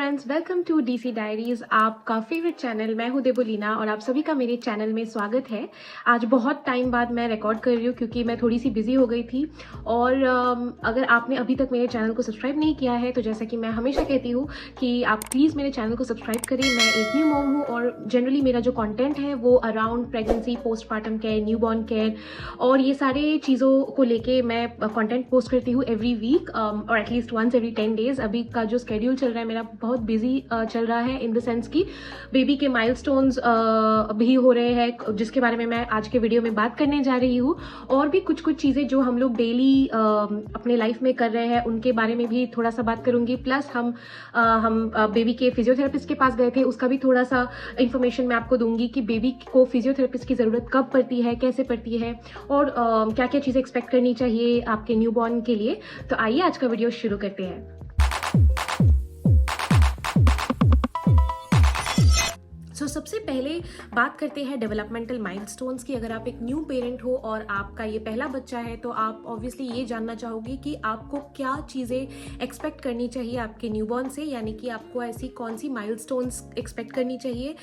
Friends, welcome to DC diaries, आपका favourite channel. मैं हूं देबोलीना और आप सभी का मेरे चैनल में स्वागत है। आज बहुत टाइम बाद मैं रिकॉर्ड कर रही हूं क्योंकि मैं थोड़ी सी बिजी हो गई थी। और अगर आपने अभी तक मेरे चैनल को सब्सक्राइब नहीं किया है तो जैसा कि मैं हमेशा कहती हूं कि आप प्लीज़ मेरे चैनल को सब्सक्राइब करें। मैं एक न्यू मॉम हूँ और जनरली मेरा जो कॉन्टेंट है वो around pregnancy, postpartum care, newborn care और ये सारे चीज़ों को लेके मैं कॉन्टेंट पोस्ट करती हूँ एवरी वीक और एटलीस्ट वंस एवरी 10 डेज। अभी का जो स्केड्यूल चल रहा है मेरा बहुत बिजी चल रहा है, इन द सेंस कि बेबी के माइलस्टोन्स भी हो रहे हैं जिसके बारे में मैं आज के वीडियो में बात करने जा रही हूँ। और भी कुछ चीज़ें जो हम लोग डेली अपने लाइफ में कर रहे हैं उनके बारे में भी थोड़ा सा बात करूंगी। प्लस हम बेबी के फिजियोथेरेपिस्ट के पास गए थे, उसका भी थोड़ा सा इंफॉर्मेशन मैं आपको दूंगी कि बेबी को फिजियोथेरेपिस्ट की ज़रूरत कब पड़ती है, कैसे पड़ती है और क्या क्या चीज़ें एक्सपेक्ट करनी चाहिए आपके न्यूबॉर्न के लिए। तो आइए आज का वीडियो शुरू करते हैं। सबसे पहले बात करते हैं डेवलपमेंटल माइलस्टोन्स की। अगर आप एक न्यू पेरेंट हो और आपका ये पहला बच्चा है तो आप ऑब्वियसली ये जानना चाहोगे कि आपको क्या चीज़ें एक्सपेक्ट करनी चाहिए आपके न्यूबॉर्न से, यानी कि आपको ऐसी कौन सी माइलस्टोन्स एक्सपेक्ट करनी चाहिए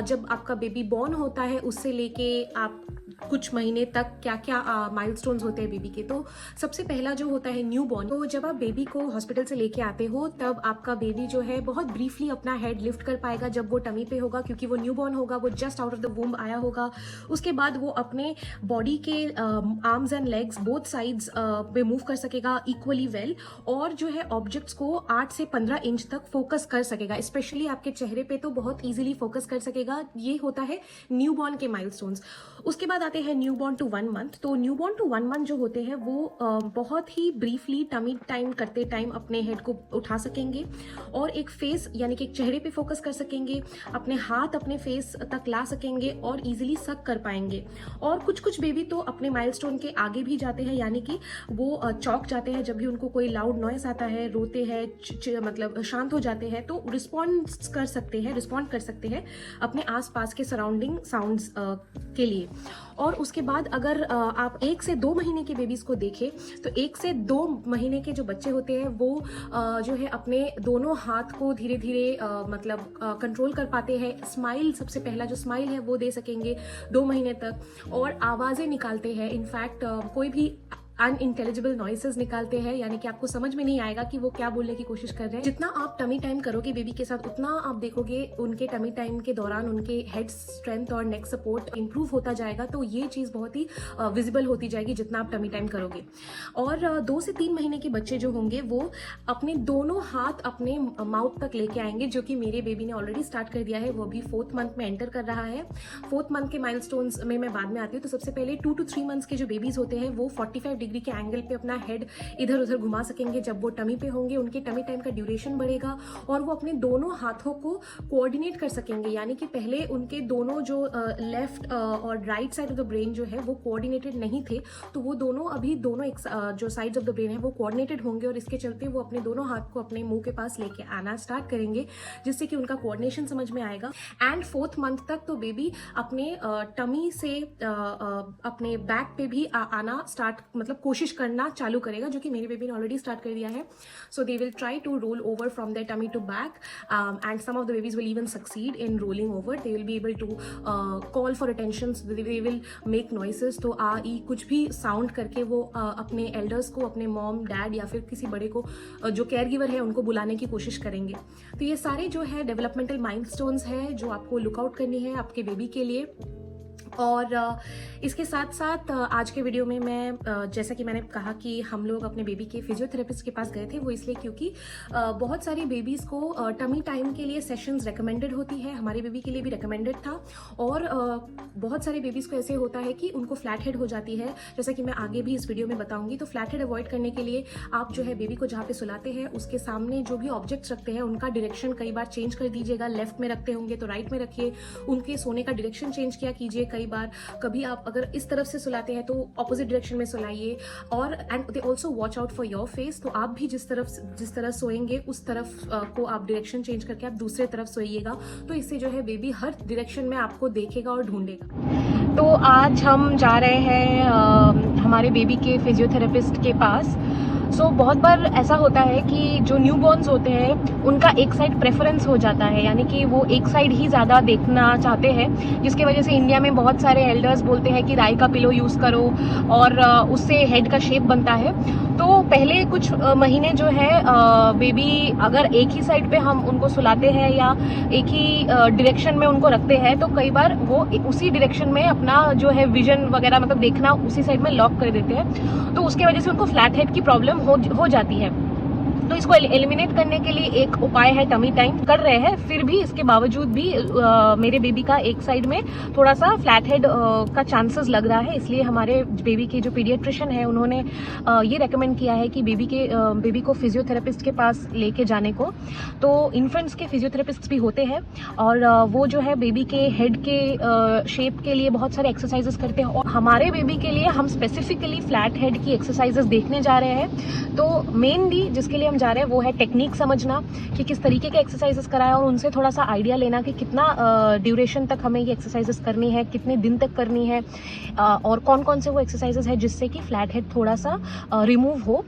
जब आपका बेबी बॉर्न होता है, उससे लेके आप कुछ महीने तक क्या क्या माइलस्टोन्स होते हैं बेबी के। तो सबसे पहला जो होता है न्यूबॉर्न। तो जब आप बेबी को हॉस्पिटल से लेके आते हो तब आपका बेबी जो है बहुत ब्रीफली अपना हेड लिफ्ट कर पाएगा जब वो टमी पे होगा, क्योंकि वो न्यूबॉर्न होगा, वो just out of the womb आया होगा। उसके बाद वो अपने बॉडी के arms and legs both sides पे मूव कर सकेगा इक्वली वेल और जो है ऑब्जेक्ट्स को 8 से 15 इंच तक फोकस कर सकेगा। स्पेशली आपके चेहरे पे तो बहुत ईजिली फोकस कर सकेगा। ये होता है न्यूबॉर्न के माइलस्टोन्स। उसके बाद आते हैं न्यूबॉर्न टू 1 मंथ। तो न्यूबॉर्न टू 1 मंथ जो होते हैं वो बहुत ही ब्रीफली टमी टाइम करते टाइम अपने हेड को उठा सकेंगे और एक फेस यानी कि एक चेहरे पे फोकस कर सकेंगे, अपने हाथ अपने फेस तक ला सकेंगे और इजीली सक कर पाएंगे। और कुछ बेबी तो अपने माइलस्टोन के आगे भी जाते हैं, यानी कि वो चौंक जाते हैं जब भी उनको कोई लाउड नॉइस आता है, रोते हैं, मतलब शांत हो जाते हैं तो रिस्पॉन्ड कर सकते हैं अपने आसपास के सराउंडिंग साउंड्स के लिए। और उसके बाद अगर आप 1 से 2 महीने के बेबीज को देखें तो 1 से 2 महीने के जो बच्चे होते हैं वो जो है अपने दोनों हाथ को धीरे धीरे मतलब कंट्रोल कर पाते हैं। स्माइल, सबसे पहला जो स्माइल है वो दे सकेंगे 2 महीने तक और आवाज़ें निकालते हैं। इनफैक्ट कोई भी अनइंटेलिजिबल नॉइसेस निकालते हैं, यानी कि आपको समझ में नहीं आएगा कि वो क्या बोलने की कोशिश कर रहे हैं। जितना आप टमी टाइम करोगे बेबी के साथ उतना आप देखोगे उनके टमी टाइम के दौरान उनके हेड स्ट्रेंथ और नेक सपोर्ट इंप्रूव होता जाएगा। तो ये चीज़ बहुत ही विजिबल होती जाएगी जितना आप टमी टाइम करोगे। और 2 से 3 महीने के बच्चे जो होंगे वो अपने दोनों हाथ अपने माउथ तक लेके आएंगे, जो कि मेरे बेबी ने ऑलरेडी स्टार्ट कर दिया है। वो भी 4th मंथ में एंटर कर रहा है। 4th मंथ के माइलस्टोन्स में मैं बाद में आती हूँ। तो सबसे पहले 2 to 3 मंथ्स के जो बेबीज होते हैं वो 45 डिग्री के एंगल पे अपना हेड इधर उधर घुमा सकेंगे। जब वो टमी पे होंगे उनके टमी टाइम का ड्यूरेशन बढ़ेगा और वो अपने दोनों हाथों को कोऑर्डिनेट कर सकेंगे, यानी कि पहले उनके दोनों जो लेफ्ट और right side of the brain जो है वो कोऑर्डिनेटेड नहीं थे, तो वो दोनों अभी दोनों जो साइड्स ऑफ द ब्रेन है वो कोऑर्डिनेटेड होंगे और इसके चलते वो अपने दोनों हाथ को अपने मुंह के पास लेके आना स्टार्ट करेंगे, जिससे कि उनका कोऑर्डिनेशन समझ में आएगा। एंड 4th मंथ तक तो बेबी अपने टमी से अपने बैक पे भी आना स्टार्ट, मतलब कोशिश करना चालू करेगा, जो कि मेरे बेबी ने ऑलरेडी स्टार्ट कर दिया है। So they will try to roll over from their tummy to back and some of the babies will even succeed in rolling over. They will be able to call for attention, they will make noises. तो कुछ भी sound करके वो अपने elders को, अपने mom, dad या फिर किसी बड़े को जो केयर गिवर है उनको बुलाने की कोशिश करेंगे। तो ये सारे जो है डेवलपमेंटल माइलस्टोन्स है जो आपको लुकआउट करनी है आपके बेबी के लिए। और इसके साथ साथ आज के वीडियो में मैं जैसा कि मैंने कहा कि हम लोग अपने बेबी के फिजियोथेरेपिस्ट के पास गए थे, वो इसलिए क्योंकि बहुत सारी बेबीज़ को टमी टाइम के लिए सेशंस रेकमेंडेड होती है। हमारे बेबी के लिए भी रेकमेंडेड था। और बहुत सारे बेबीज़ को ऐसे होता है कि उनको फ्लैट हेड हो जाती है, जैसा कि मैं आगे भी इस वीडियो में बताऊंगी। तो फ्लैट हेड अवॉइड करने के लिए आप जो है बेबी को जहाँ पे सुलाते हैं उसके सामने जो भी ऑब्जेक्ट्स रखते हैं उनका डायरेक्शन कई बार चेंज कर दीजिएगा। लेफ्ट में रखते होंगे तो राइट में रखिए, उनके सोने का डायरेक्शन चेंज किया कीजिए। कई बार कभी आप अगर इस तरफ से सुलाते हैं तो ऑपोजिट डायरेक्शन में सुलाइए। और and they also watch out for your face. तो आप भी जिस तरह सोएंगे उस तरफ को आप डायरेक्शन चेंज करके आप दूसरे तरफ सोइएगा। तो इससे जो है बेबी हर डायरेक्शन में आपको देखेगा और ढूंढेगा। तो आज हम जा रहे हैं हमारे बेबी के फिजियोथेरेपिस्ट के पास। सो बहुत बार ऐसा होता है कि जो न्यूबॉर्न्स होते हैं उनका एक साइड प्रेफरेंस हो जाता है, यानी कि वो एक साइड ही ज़्यादा देखना चाहते हैं, जिसकी वजह से इंडिया में बहुत सारे एल्डर्स बोलते हैं कि राई का पिलो यूज़ करो और उससे हेड का शेप बनता है। तो पहले कुछ महीने जो है बेबी अगर एक ही साइड पे हम उनको सुलाते हैं या एक ही डायरेक्शन में उनको रखते हैं तो कई बार वो उसी डायरेक्शन में अपना जो है विजन वगैरह मतलब देखना उसी साइड में लॉक कर देते हैं, तो उसकी वजह से उनको फ्लैट हेड की प्रॉब्लम हो जाती है। तो इसको एलिमिनेट करने के लिए एक उपाय है टमी टाइम कर रहे हैं, फिर भी इसके बावजूद भी मेरे बेबी का एक साइड में थोड़ा सा फ्लैट हेड का चांसेस लग रहा है, इसलिए हमारे बेबी के जो पीडियाट्रिशियन है उन्होंने ये रेकमेंड किया है कि बेबी को फिजियोथेरेपिस्ट के पास लेके जाने को। तो इन्फेंट्स के फिजियोथेरेपिस्ट भी होते हैं और वो जो है बेबी के हेड के शेप के लिए बहुत सारे एक्सरसाइजेस करते हैं, और हमारे बेबी के लिए हम स्पेसिफिकली फ्लैट हेड की एक्सरसाइजेस देखने जा रहे हैं। तो मेनली जिसके लिए हम जा रहे हैं वो है टेक्निक समझना कि किस तरीके के एक्सरसाइजेस कराएं और उनसे थोड़ा सा आइडिया लेना कि कितना ड्यूरेशन तक हमें ये एक्सरसाइजेस करनी है, कितने दिन तक करनी है और कौन कौन से वो एक्सरसाइजेस है जिससे कि फ्लैट हेड थोड़ा सा रिमूव हो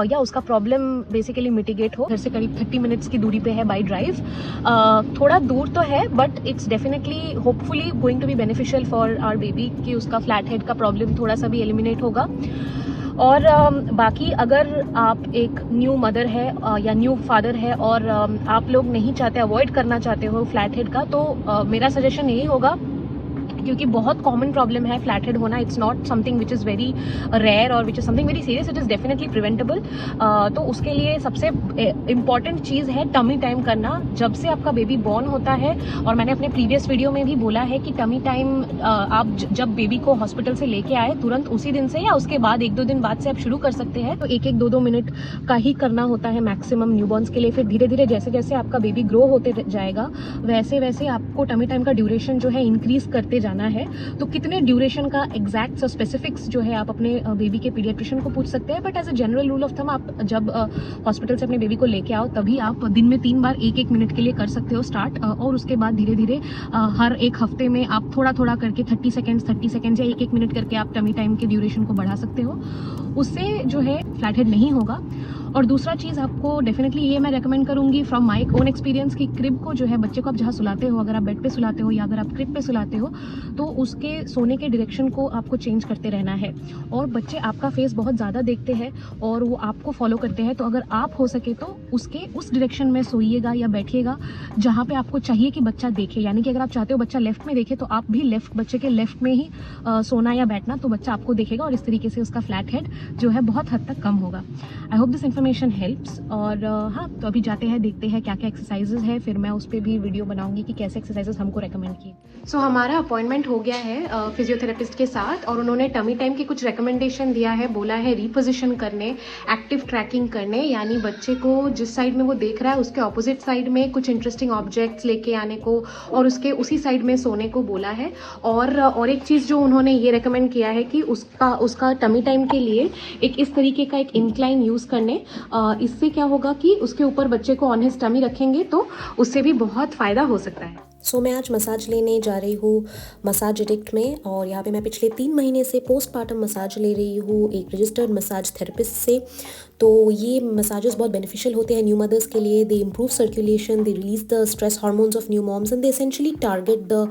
या उसका प्रॉब्लम बेसिकली मिटिगेट हो। घर से करीब 30 मिनट्स की दूरी पे है बाई ड्राइव, थोड़ा दूर तो है but it's definitely hopefully going to be beneficial for our baby कि उसका फ्लैट हेड का प्रॉब्लम थोड़ा सा भी एलिमिनेट होगा। और बाकी अगर आप एक न्यू मदर है या न्यू फादर है और आप लोग नहीं चाहते, अवॉइड करना चाहते हो फ्लैट हेड का, तो मेरा सजेशन यही होगा, क्योंकि बहुत कॉमन प्रॉब्लम है फ्लैट हेड होना, it's not something which is very rare और which is something very serious, it is definitely preventable. तो उसके लिए सबसे इम्पॉर्टेंट चीज़ है टमी टाइम करना जब से आपका बेबी बॉर्न होता है। और मैंने अपने प्रीवियस वीडियो में भी बोला है कि टमी टाइम आप जब बेबी को हॉस्पिटल से लेके आए तुरंत उसी दिन से या उसके बाद 1-2 दिन बाद से आप शुरू कर सकते हैं। तो 1-1, 2-2 मिनट का ही करना होता है मैक्सिमम न्यूबॉर्न्स के लिए। फिर धीरे धीरे जैसे जैसे आपका बेबी ग्रो होते जाएगा वैसे वैसे आपको टमी टाइम का ड्यूरेशन जो है इंक्रीज करते जाना है। तो कितने ड्यूरेशन का एग्जैक्ट स्पेसिफिक्स जो है आप अपने बेबी के पीडियाट्रिशियन को पूछ सकते हैं, but as a general rule of thumb आप जब हॉस्पिटल से अपने बेबी को लेके आओ तभी आप दिन में 3 बार 1-1 मिनट के लिए कर सकते हो स्टार्ट, और उसके बाद धीरे धीरे हर एक हफ्ते में आप थोड़ा थोड़ा करके 30 सेकेंड्स या 1-1 मिनट करके आप टमी टाइम के ड्यूरेशन को बढ़ा सकते हो। उससे जो है फ्लैट हेड नहीं होगा। और दूसरा चीज़ आपको डेफिनेटली ये मैं रेकमेंड करूंगी फ्रॉम माय ओन एक्सपीरियंस कि क्रिब को जो है बच्चे को आप जहाँ सुलाते हो, अगर आप बेड पे सुलाते हो या अगर आप क्रिब पे सुलाते हो तो उसके सोने के डायरेक्शन को आपको चेंज करते रहना है। और बच्चे आपका फेस बहुत ज़्यादा देखते हैं और वो आपको फॉलो करते हैं, तो अगर आप हो सके तो उसके उस डायरेक्शन में सोइएगा या बैठिएगा जहाँ पे आपको चाहिए कि बच्चा देखे। यानी कि अगर आप चाहते हो बच्चा लेफ्ट में देखे तो आप भी बच्चे के लेफ्ट में ही सोना या बैठना, तो बच्चा आपको देखेगा और इस तरीके से उसका फ्लैट हेड जो है बहुत हद तक कम होगा। I hope this information helps. और हाँ, तो अभी जाते हैं देखते हैं क्या क्या एक्सरसाइजेज है, फिर मैं उस पर भी वीडियो बनाऊंगी कि कैसे एक्सरसाइजेज हमको रेकमेंड किए। सो हमारा अपॉइंटमेंट हो गया है फिजियोथेरेपिस्ट के साथ और उन्होंने टमी टाइम की कुछ रिकमेंडेशन दिया है। बोला है रिपोजिशन करने, एक्टिव ट्रैकिंग करने, यानी बच्चे को जिस साइड में वो देख रहा है उसके ऑपोजिट साइड में कुछ इंटरेस्टिंग ऑब्जेक्ट्स लेके आने को और उसके उसी साइड में सोने को बोला है। और एक चीज़ जो उन्होंने ये रेकमेंड किया है कि उसका टमी टाइम के लिए एक इस तरीके का एक इंक्लाइन यूज़ करने, इससे क्या होगा कि उसके ऊपर बच्चे को ऑन हिज टमी रखेंगे तो उससे भी बहुत फ़ायदा हो सकता है। सो मैं आज मसाज लेने जा रही हूँ मसाज एडिक्ट में, और यहाँ पे मैं पिछले 3 महीने से पोस्टपार्टम मसाज ले रही हूँ एक रजिस्टर्ड मसाज थेरेपिस्ट से। तो ये मसाजेस बहुत बेनिफिशियल होते हैं न्यू मदर्स के लिए। They improve circulation, they release the stress hormones of new moms and they essentially target the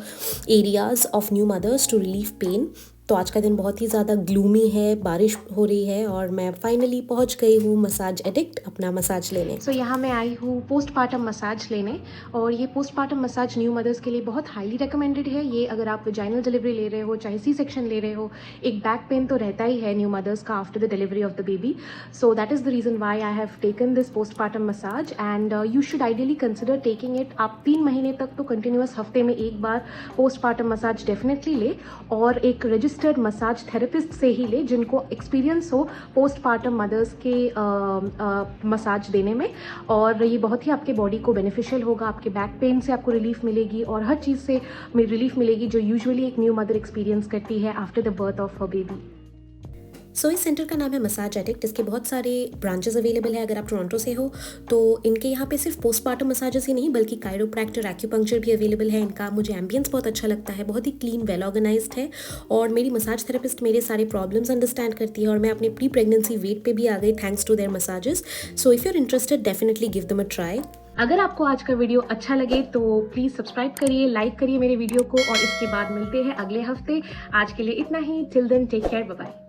areas of new mothers to relieve pain. तो आज का दिन बहुत ही ज़्यादा ग्लूमी है, बारिश हो रही है और मैं फाइनली पहुंच गई हूँ मसाज एडिक्ट अपना मसाज लेने। सो यहाँ मैं आई हूँ पोस्टपार्टम मसाज लेने, और ये पोस्टपार्टम मसाज न्यू मदर्स के लिए बहुत हाईली रिकमेंडेड है। ये अगर आप वेजाइनल डिलीवरी ले रहे हो, चाहे सी सेक्शन ले रहे हो, एक बैक पेन तो रहता ही है न्यू मदर्स का after the delivery of the baby. So that is the reason why I have taken this postpartum massage and you should ideally consider taking it. आप 3 महीने तक तो कंटिन्यूस हफ्ते में एक बार पोस्टपार्टम मसाज डेफिनेटली ले, और एक रजिस्टर्ड मसाज थेरेपिस्ट से ही ले जिनको एक्सपीरियंस हो पोस्टपार्टम मदर्स के मसाज देने में। और ये बहुत ही आपके बॉडी को बेनिफिशियल होगा, आपके बैक पेन से आपको रिलीफ मिलेगी और हर चीज़ से रिलीफ मिलेगी जो यूजुअली एक न्यू मदर एक्सपीरियंस करती है after the birth of her baby. So इस सेंटर का नाम है मसाज एडिक्ट। इसके बहुत सारे ब्रांचेस अवेलेबल है। अगर आप टोरंटो से हो तो इनके यहाँ पे सिर्फ पोस्टमार्टम मसाजेस ही नहीं बल्कि कायरोप्रैक्टर, एक्यूपंक्चर भी अवेलेबल है। इनका मुझे एम्बियंस बहुत अच्छा लगता है, बहुत ही क्लीन, वेल ऑर्गेनाइज्ड है। और मेरी मसाज थेरेपिस्ट मेरे सारे प्रॉब्लम्स अंडरस्टैंड करती है और मैं अपने प्री प्रेगनेंसी वेट पे भी आ गई thanks to their massages. So if you are interested definitely give them a try. अगर आपको आज का वीडियो अच्छा लगे तो प्लीज़ सब्सक्राइब करिए, लाइक करिए मेरे वीडियो को, और इसके बाद मिलते हैं अगले हफ्ते। आज के लिए इतना ही। Till then take care, bye bye.